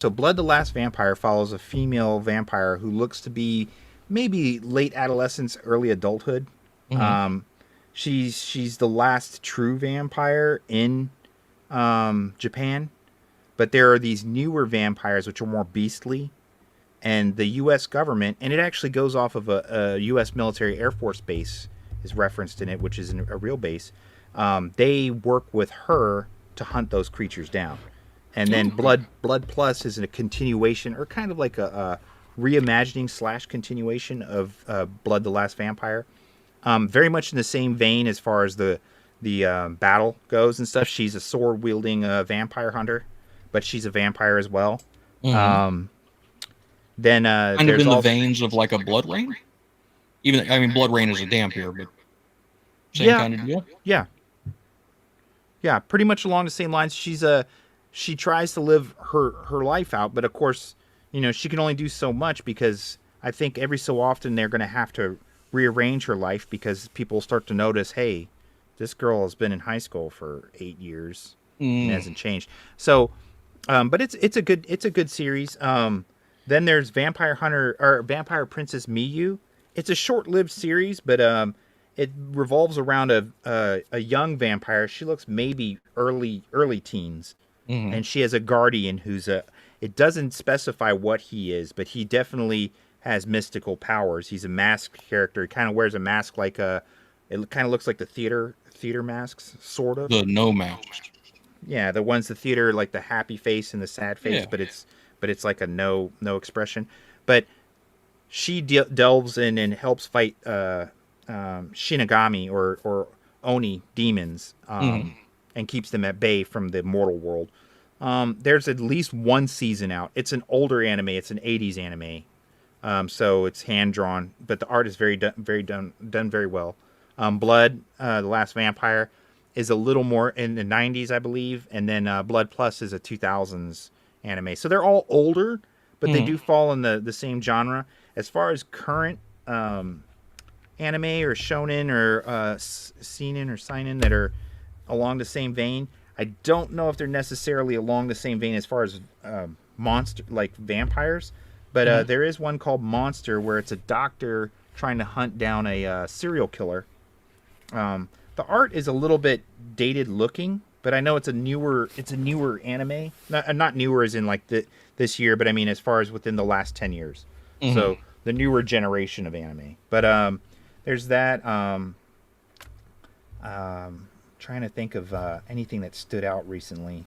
So Blood the Last Vampire follows a female vampire who looks to be maybe late adolescence, early adulthood. Hmm. Um, she's the last true vampire in Japan, but there are these newer vampires which are more beastly, and the U.S. government, and it actually goes off of a U.S. military Air Force base is referenced in it, which is a real base. They work with her to hunt those creatures down, and then Okay. Blood Plus is a continuation, or kind of like a reimagining slash continuation of Blood the Last Vampire. Very much in the same vein as far as the battle goes and stuff. She's a sword wielding vampire hunter, but she's a vampire as well. Hmm. Then Kind of there's in the also veins of like a Blood Rain. Even I mean, Blood Rain is a Dampier, but same yeah, kind of deal. yeah, yeah, pretty much along the same lines. She tries to live her life out, but of course, she can only do so much because I think every so often they're going to have to rearrange her life because people start to notice, hey, this girl has been in high school for 8 years and Mm. hasn't changed. So, but it's a good series. Then there's Vampire Hunter or Vampire Princess Miyu. It's a short-lived series, but it revolves around a young vampire. She looks maybe early teens, Hmm. and she has a guardian who's a. It doesn't specify what he is, but he definitely has mystical powers. He's a masked character. He kind of wears a mask like a. It kind of looks like the theater masks, sort of. The No Masks. Yeah, the ones the theater like the happy face and the sad face, Yeah. but it's like a no expression. But she delves in and helps fight Shinigami or Oni demons, Hmm. and keeps them at bay from the mortal world. There's at least one season out. It's an older anime. It's an '80s anime, so it's hand drawn, but the art is very done very well. Blood, the Last Vampire, is a little more in the '90s, I believe, and then Blood Plus is a 2000s anime. So they're all older, but they Hmm. do fall in the same genre. As far as current anime or shonen or seinen or seinen that are along the same vein, I don't know if they're necessarily along the same vein as far as monster like vampires, but Hmm. there is one called Monster where it's a doctor trying to hunt down a serial killer. The art is a little bit dated looking, but I know it's a newer anime. Not newer as in like this year, but I mean as far as within the last 10 years. Hmm. So the newer generation of anime. But there's that. Trying to think of anything that stood out recently.